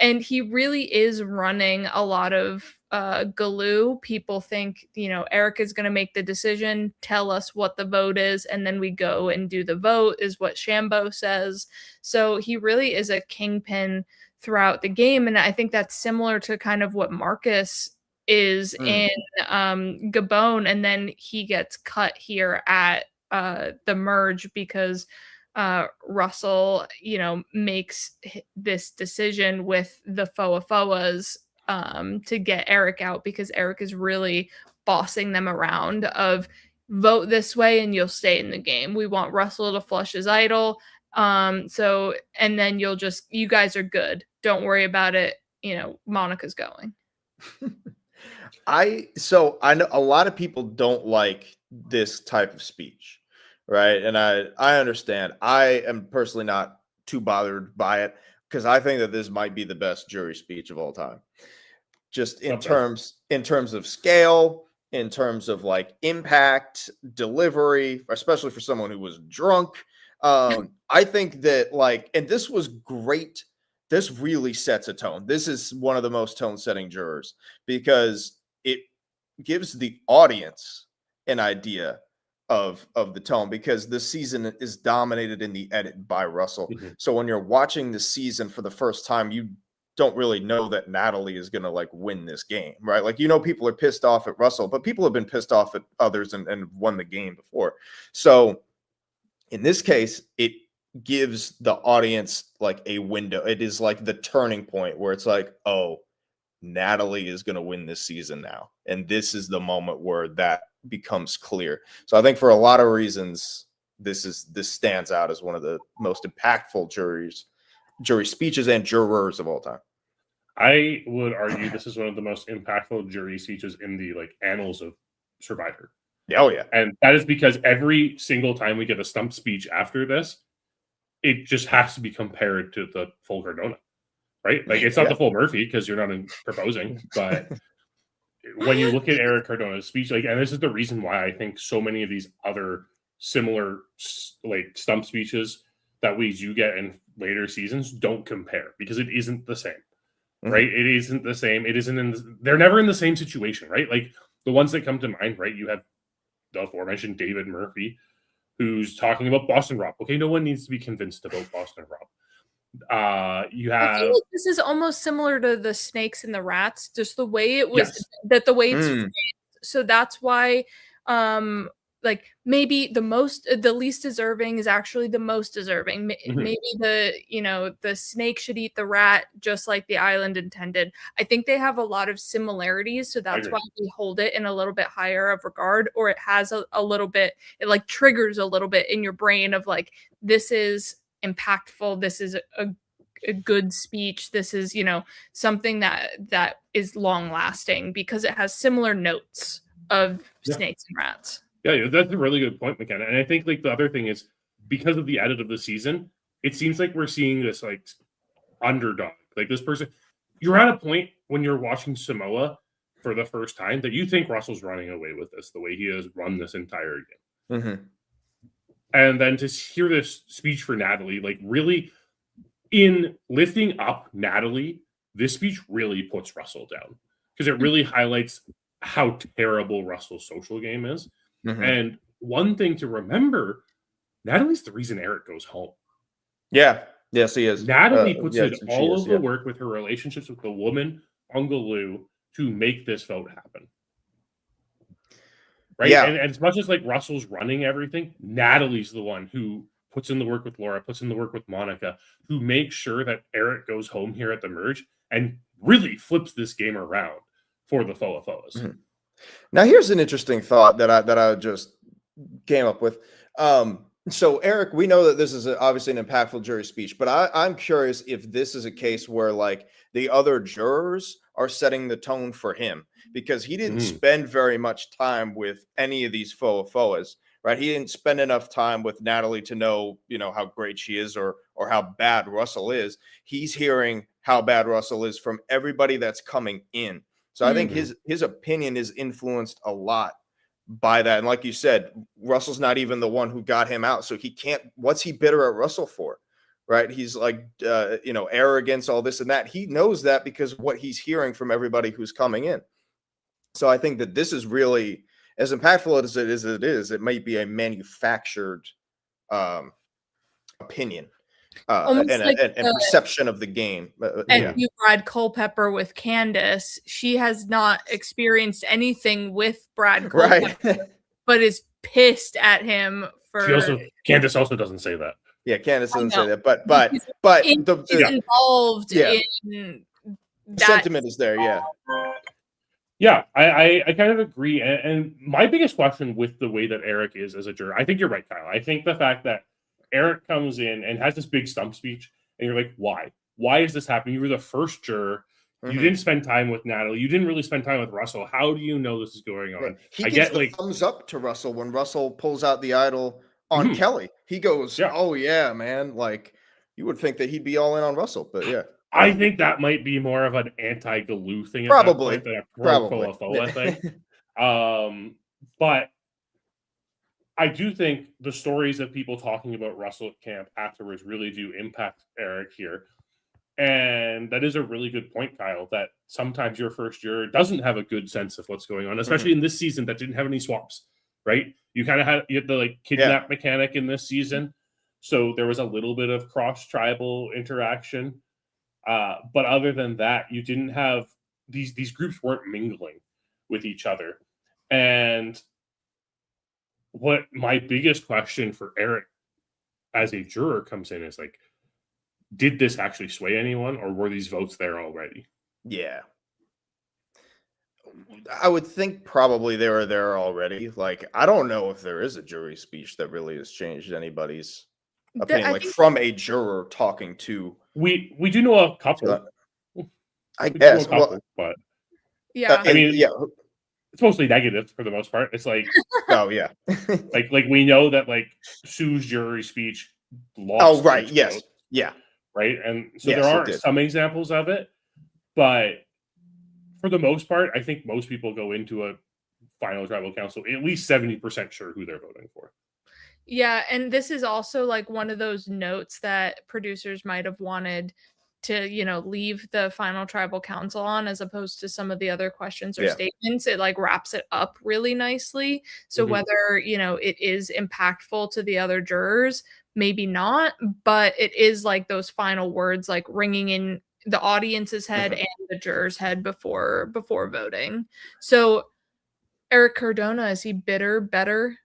And he really is running a lot of galoo. People think, Eric is going to make the decision, tell us what the vote is, and then we go and do the vote, is what Shambo says. So he really is a kingpin throughout the game. And I think that's similar to kind of what Marcus is in Gabon. And then he gets cut here at the merge because Russell, makes this decision with the Foas to get Eric out because Eric is really bossing them around of vote this way and you'll stay in the game. We want Russell to flush his idol. And then you guys are good. Don't worry about it. Monica's going. I know a lot of people don't like this type of speech. Right. And I understand. I am personally not too bothered by it because I think that this might be the best jury speech of all time. Just in terms of scale, in terms of like impact, delivery, especially for someone who was drunk. I think that and this was great. This really sets a tone. This is one of the most tone-setting jurors because it gives the audience an idea of the tone, because this season is dominated in the edit by Russell. So when you're watching the season for the first time, you don't really know that Natalie is going to win this game, right? People are pissed off at Russell, but people have been pissed off at others and won the game before. So in this case, it gives the audience a window. It is the turning point where it's oh, Natalie is going to win this season now. And this is the moment where that becomes clear. So I think for a lot of reasons, this stands out as one of the most impactful jury speeches and jurors of all time. I would argue this is one of the most impactful jury speeches in the annals of Survivor. Oh yeah. And that is because every single time we get a stump speech after this, it just has to be compared to the full Cardona, right? It's not the full Murphy because you're not proposing, but when you look at Eric Cardona's speech, and this is the reason why I think so many of these other similar stump speeches that we do get in later seasons don't compare, because it isn't the same, right? It isn't the same. It isn't they're never in the same situation, right? The ones that come to mind, right? You have the aforementioned David Murphy, who's talking about Boston Rob. Okay, no one needs to be convinced about Boston Rob. You have. I feel like this is almost similar to the snakes and the rats, just the way it was the way it's phrased. So that's why, maybe the least deserving is actually the most deserving. Maybe the snake should eat the rat, just like the island intended. I think they have a lot of similarities, so that's why we hold it in a little bit higher of regard, or it has a little bit, it triggers a little bit in your brain of this is impactful, this is a good speech. This is, something that is long lasting because it has similar notes of snakes and rats. Yeah, that's a really good point, McKenna. And I think like the other thing is because of the edit of the season, it seems like we're seeing this like underdog. Like this person, you're at a point when you're watching Samoa for the first time that you think Russell's running away with this, the way he has run this entire game. Mm-hmm. And then to hear this speech for Natalie, like really in lifting up Natalie, this speech really puts Russell down because it really highlights how terrible Russell's social game is. Mm-hmm. And one thing to remember, Natalie's the reason Eric goes home. Yeah. Yes, he is. Natalie puts in all of the work with her relationships with the woman, Uncle Lou, to make this vote happen. Right? Yeah. And as much as like Russell's running everything, Natalie's the one who puts in the work with Laura, puts in the work with Monica, who makes sure that Eric goes home here at the merge and really flips this game around for the Foa-Foas. Mm-hmm. Now, here's an interesting thought that I just came up with. So, Eric, we know that this is obviously an impactful jury speech, but I'm curious if this is a case where like the other jurors are setting the tone for him because he didn't spend very much time with any of these Foa-Foas, right? He didn't spend enough time with Natalie to know, how great she is or how bad Russell is. He's hearing how bad Russell is from everybody that's coming in. So I think his opinion is influenced a lot by that. And like you said, Russell's not even the one who got him out. So he can't, what's he bitter at Russell for? Right. He's like, arrogance, all this and that. He knows that because of what he's hearing from everybody who's coming in. So I think that this is really as impactful as it is, it might be a manufactured opinion. And perception of the game. You Brad Culpepper with Candace. She has not experienced anything with Brad Culpepper, but is pissed at him for. Candace also doesn't say that. Yeah, Candace doesn't say that, but he's involved in that sentiment is there. Yeah. Yeah, I kind of agree. And my biggest question with the way that Eric is as a juror, I think you're right, Kyle. I think the fact that Eric comes in and has this big stump speech, and you're like, why? Why is this happening? You were the first juror. You didn't spend time with Natalie. You didn't really spend time with Russell. How do you know this is going on? He gets the thumbs up to Russell when Russell pulls out the idol on Kelly. He goes, oh, yeah, man. Like, you would think that he'd be all in on Russell, but yeah. I think that might be more of an anti-Galoo thing. Probably. Than a pro-Foa thing. But I do think the stories of people talking about Russell at camp afterwards really do impact Eric here. And that is a really good point, Kyle, that sometimes your first juror doesn't have a good sense of what's going on, especially in this season that didn't have any swaps, right? You kind of had the like kidnap mechanic in this season. So there was a little bit of cross-tribal interaction. But other than that, you didn't have these groups weren't mingling with each other. And what my biggest question for Eric as a juror comes in is like, did this actually sway anyone, or were these votes there already? Yeah. I would think probably they were there already. Like, I don't know if there is a jury speech that really has changed anybody's opinion, like from a juror talking to. We do know a couple. I guess. But yeah, I mean, it's mostly negative for the most part. It's like, oh yeah, like we know that like Sue's jury speech lost. Oh right, yes, votes, yeah, right. And so there are some examples of it, but for the most part, I think most people go into a final tribal council at least 70% sure who they're voting for. Yeah, and this is also like one of those notes that producers might have wanted to, leave the final tribal council on as opposed to some of the other questions or statements. It like wraps it up really nicely. So whether, it is impactful to the other jurors, maybe not, but it is like those final words, like ringing in the audience's head and the juror's head before voting. So Eric Cardona, is he better?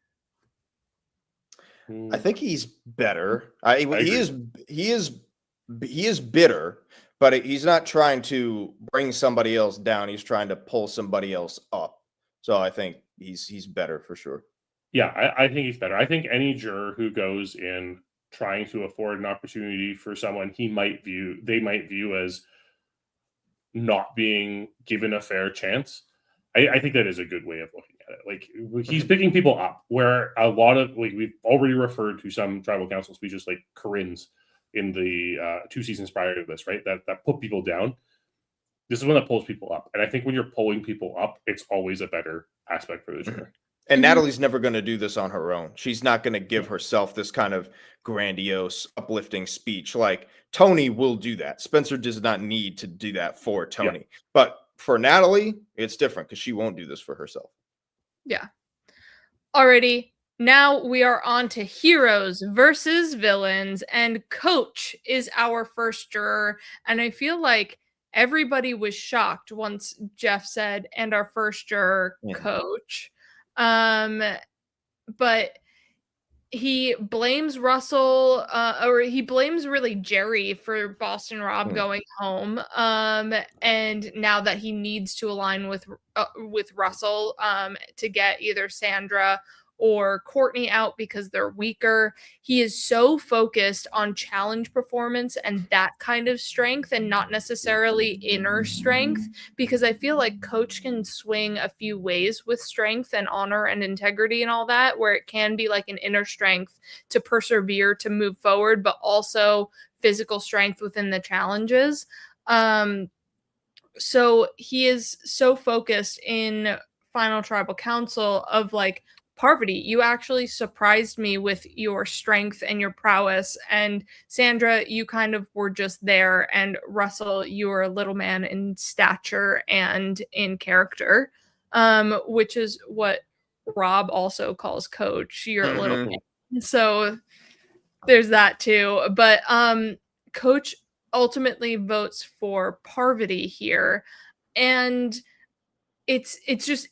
I think he's better. He is bitter, but he's not trying to bring somebody else down. He's trying to pull somebody else up. So I think he's better for sure. Yeah, I think he's better. I think any juror who goes in trying to afford an opportunity for someone they might view as not being given a fair chance. I think that is a good way of looking at it. Like, he's picking people up, where a lot of, like, we've already referred to some tribal council speeches like Corinne's in the 2 seasons prior to this, right? That put people down. This is one that pulls people up. And I think when you're pulling people up, it's always a better aspect for the juror. And Natalie's never going to do this on her own. She's not going to give herself this kind of grandiose, uplifting speech. Like, Tony will do that. Spencer does not need to do that for Tony. Yeah. But for Natalie, it's different because she won't do this for herself. Yeah. Alrighty. Now we are on to heroes versus villains, and Coach is our first juror. And I feel like everybody was shocked once Jeff said, and our first juror, Coach. But he blames Russell, or he blames really Jerry for Boston Rob going home. And now that he needs to align with Russell, to get either Sandra or Courtney out because they're weaker. He is so focused on challenge performance and that kind of strength, and not necessarily inner strength, because I feel like Coach can swing a few ways with strength and honor and integrity and all that, where it can be like an inner strength to persevere, to move forward, but also physical strength within the challenges. So he is so focused in Final Tribal Council of like, Parvati, you actually surprised me with your strength and your prowess. And Sandra, you kind of were just there. And Russell, you were a little man in stature and in character, which is what Rob also calls Coach. You're a little man. So there's that too. But Coach ultimately votes for Parvati here. And it's just,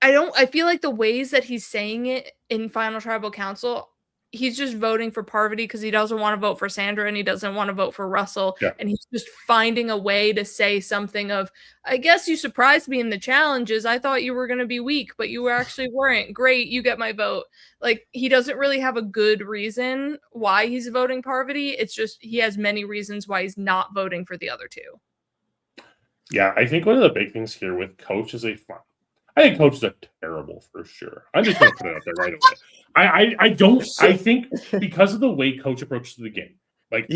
I feel like the ways that he's saying it in Final Tribal Council, he's just voting for Parvati because he doesn't want to vote for Sandra and he doesn't want to vote for Russell. Yeah. And he's just finding a way to say something of, I guess you surprised me in the challenges. I thought you were going to be weak, but you actually weren't. Great. You get my vote. Like, he doesn't really have a good reason why he's voting Parvati. It's just, he has many reasons why he's not voting for the other two. Yeah. I think one of the big things here with Coach is I think Coach is a terrible first juror. I'm just going to put it out there right away. I think because of the way Coach approaches the game, like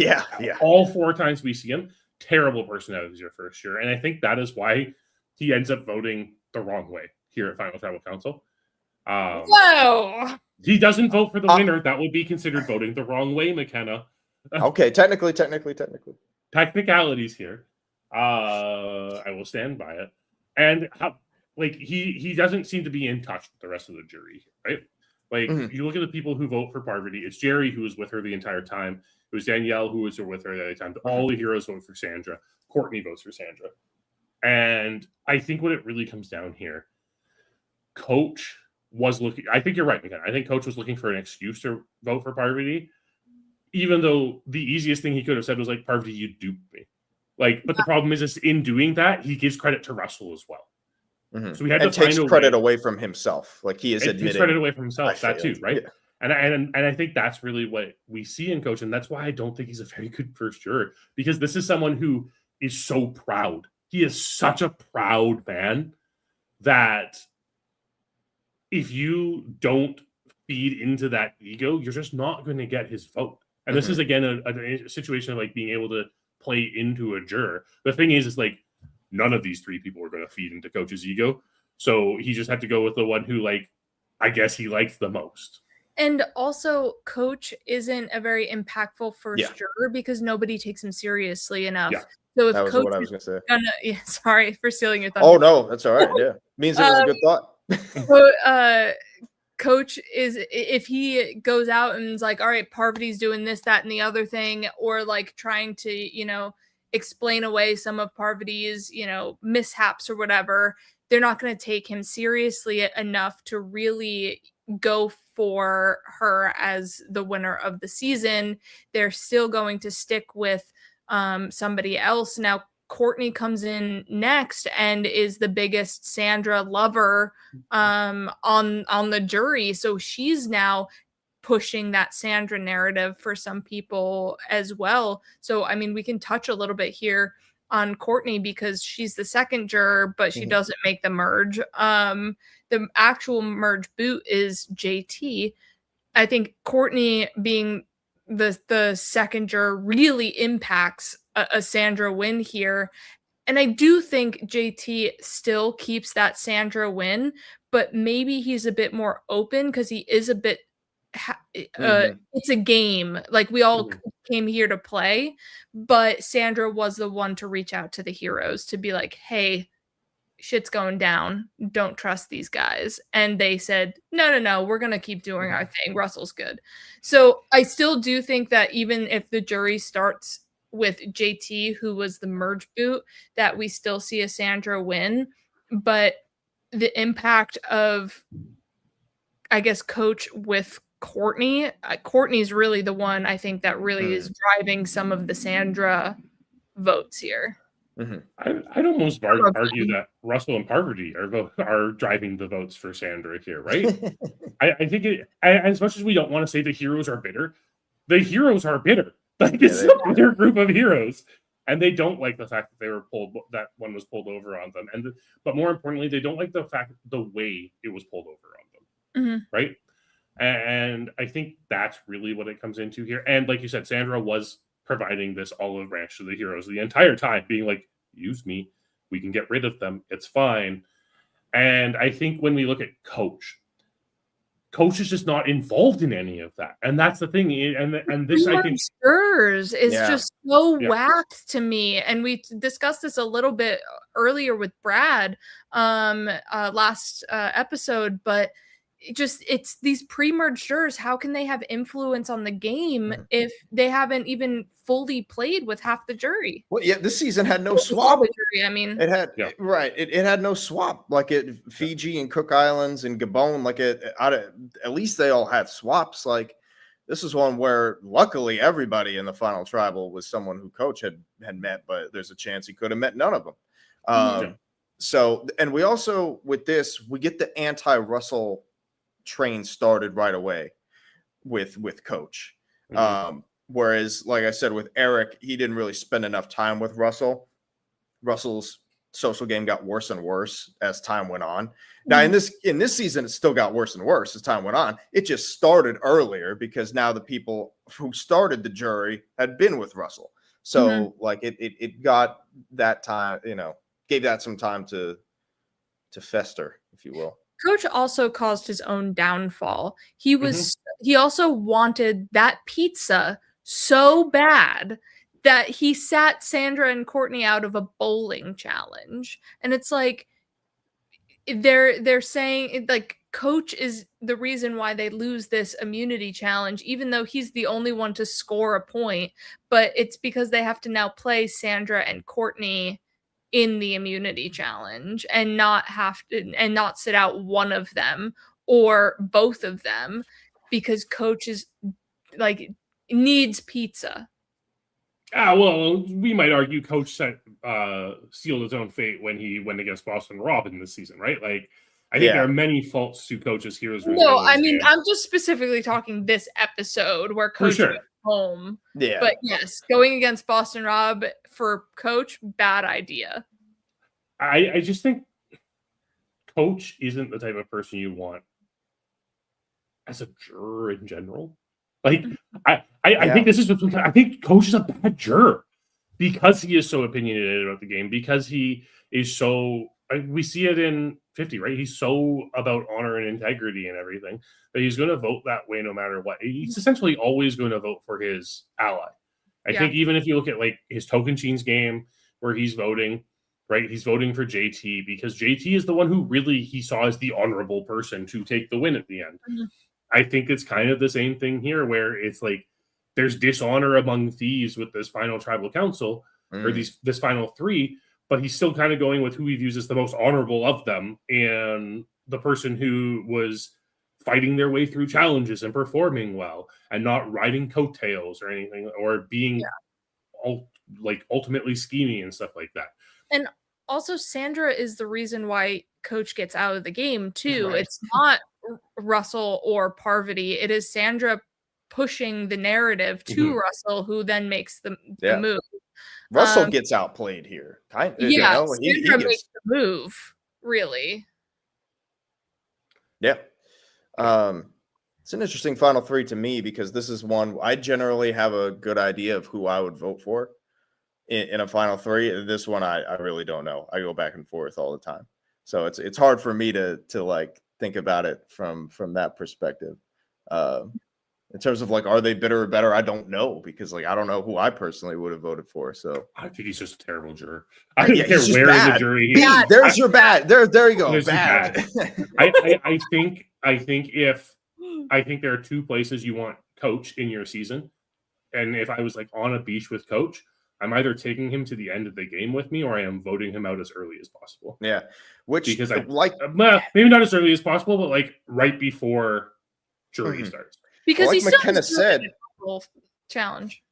all 4 times we see him, terrible personality as your first juror. And I think that is why he ends up voting the wrong way here at Final Tribal Council. Whoa! He doesn't vote for the winner. That would be considered voting the wrong way, McKenna. Okay, technically. Technicalities here. I will stand by it. And like, he doesn't seem to be in touch with the rest of the jury, right? Like, you look at the people who vote for Parvati, it's Jerry who was with her the entire time. It was Danielle who was with her the entire time. All the heroes vote for Sandra. Courtney votes for Sandra. And I think what it really comes down here, Coach was looking, I think you're right, McKenna. I think Coach was looking for an excuse to vote for Parvati, even though the easiest thing he could have said was like, Parvati, you duped me. Like, but the problem is in doing that, he gives credit to Russell as well. So we had to takes credit away from himself. Like, he is admitting. Takes credit away from himself. That too, right? Yeah. And I think that's really what we see in Coach, and that's why I don't think he's a very good first juror, because this is someone who is so proud. He is such a proud man that if you don't feed into that ego, you're just not going to get his vote. And this is again a situation of like being able to play into a juror. The thing is like, none of these 3 people were going to feed into Coach's ego. So he just had to go with the one who, like, I guess he liked the most. And also, Coach isn't a very impactful first juror because nobody takes him seriously enough. Yeah. So if that was what I was going to say. Sorry for stealing your thunder. Oh, no, that's all right. Yeah. Means it was a good thought. So, Coach is, if he goes out and is like, all right, Parvati's doing this, that, and the other thing, or like trying to, explain away some of Parvati's, mishaps or whatever, they're not going to take him seriously enough to really go for her as the winner of the season. They're still going to stick with somebody else. Now, Courtney comes in next and is the biggest Sandra lover on the jury. So she's now pushing that Sandra narrative for some people as well. So, I mean, we can touch a little bit here on Courtney because she's the second juror, but she doesn't make the merge. The actual merge boot is JT. I think Courtney being the second juror really impacts a Sandra win here. And I do think JT still keeps that Sandra win, but maybe he's a bit more open because he is a bit it's a game. Like we all came here to play, but Sandra was the one to reach out to the heroes to be like, hey, shit's going down. Don't trust these guys. And they said, no, we're going to keep doing our thing. Russell's good. So I still do think that even if the jury starts with JT, who was the merge boot, that we still see a Sandra win. But the impact of, I guess, Coach with Courtney, Courtney's really the one I think that really is driving some of the Sandra votes here. I'd almost argue that Russell and Parvati are driving the votes for Sandra here, right? I think as much as we don't want to say the heroes are bitter, the heroes are bitter. Like it's a bitter group of heroes, and they don't like the fact that that one was pulled over on them, but more importantly, they don't like the way it was pulled over on them, right? And I think that's really what it comes into here. And like you said, Sandra was providing this olive branch to the heroes the entire time, being like, use me, we can get rid of them, it's fine. And I think when we look at Coach is just not involved in any of that, and that's the thing. And this, I think, jurors is just so whacked to me. And we discussed this a little bit earlier with Brad last episode, but it's these pre-merged jurors. How can they have influence on the game if they haven't even fully played with half the jury? Well, yeah, this season had no swap. Jury, I mean, it had it had no swap. Like Fiji and Cook Islands and Gabon, like at least they all had swaps. Like this is one where luckily everybody in the final tribal was someone who Coach had met, but there's a chance he could have met none of them. So, and we also with this we get the anti-Russell train started right away with Coach. Whereas, like I said, with Eric, he didn't really spend enough time with Russell. Russell's social game got worse and worse as time went on. Now, in this season, it still got worse and worse as time went on. It just started earlier because now the people who started the jury had been with Russell. So, like, it got that time, gave that some time to fester, if you will. Coach also caused his own downfall. He also wanted that pizza so bad that he sat Sandra and Courtney out of a bowling challenge. And it's like they're saying like Coach is the reason why they lose this immunity challenge, even though he's the only one to score a point. But it's because they have to now play Sandra and Courtney in the immunity challenge and not sit out one of them or both of them because Coach is like needs pizza. Well, we might argue Coach sealed his own fate when he went against Boston Rob in this season, right? Like I think there are many faults to Coach's heroes. No, I mean I'm just specifically talking this episode where Coach went home. Yeah. But yes, going against Boston Rob for Coach, bad idea. I just think Coach isn't the type of person you want as a juror in general. Like I think I think Coach is a bad juror because he is so opinionated about the game, because he is so we see it in 50, right? He's so about honor and integrity and everything that he's going to vote that way no matter what. He's essentially always going to vote for his ally. I think even if you look at like his Tocantins game where he's voting, right? He's voting for JT because JT is the one who really he saw as the honorable person to take the win at the end. I think it's kind of the same thing here where it's like there's dishonor among thieves with this final tribal council or this final three, but he's still kind of going with who he views as the most honorable of them and the person who was fighting their way through challenges and performing well and not riding coattails or anything or being ultimately scheming and stuff like that. And also Sandra is the reason why Coach gets out of the game too. Right. It's not Russell or Parvati. It is Sandra pushing the narrative to Russell, who then makes the move. Russell gets outplayed here. Yeah, he Sandra gets makes the move, really. Yeah. It's an interesting final three to me because this is one I generally have a good idea of who I would vote for in a final three. This one I really don't know. I go back and forth all the time. So it's hard for me to like think about it from that perspective. In terms of like, are they bitter or better? I don't know because like I don't know who I personally would have voted for. So I think he's just a terrible juror. I don't care where bad. in the jury he is. There's your bad. There you go. Bad. I think there are two places you want Coach in your season, and if I was like on a beach with Coach, I'm either taking him to the end of the game with me or I am voting him out as early as possible. Yeah, because I like maybe not as early as possible, but like right before jury starts. Because like he still McKenna said, challenge.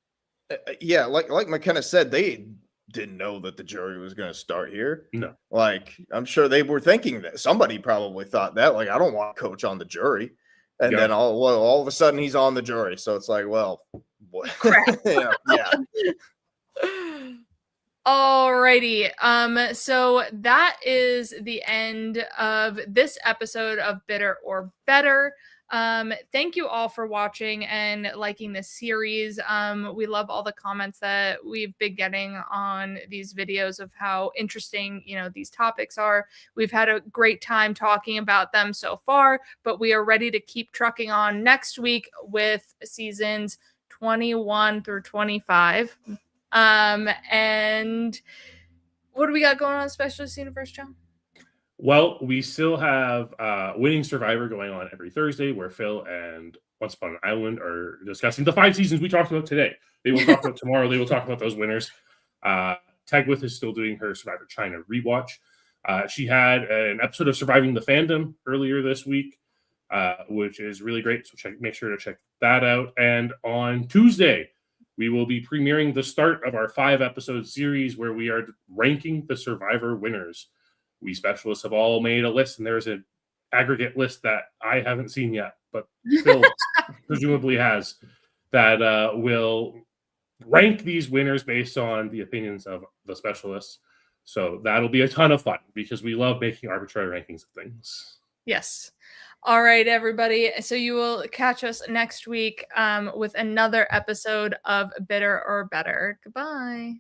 Yeah, like McKenna said, they didn't know that the jury was going to start here. No, like I'm sure they were thinking that somebody probably thought that. Like I don't want Coach on the jury, and then all of a sudden he's on the jury. So it's like, well, what? Crap. yeah. Alrighty. So that is the end of this episode of Bitter or Better. Thank you all for watching and liking this series. We love all the comments that we've been getting on these videos of how interesting, these topics are. We've had a great time talking about them so far, but we are ready to keep trucking on next week with seasons 21 through 25. And what do we got going on Specialist Universe, John? Well, we still have Winning Survivor going on every Thursday, where Phil and Once Upon an Island are discussing the 5 seasons we talked about today. They will talk about tomorrow. They will talk about those winners. Tagwith is still doing her Survivor China rewatch. She had an episode of Surviving the Fandom earlier this week, which is really great. So make sure to check that out. And on Tuesday, we will be premiering the start of our 5-episode series where we are ranking the Survivor winners. We specialists have all made a list, and there's an aggregate list that I haven't seen yet, but Phil presumably has, that will rank these winners based on the opinions of the specialists. So that'll be a ton of fun because we love making arbitrary rankings of things. Yes. All right, everybody. So you will catch us next week with another episode of Bitter or Better. Goodbye.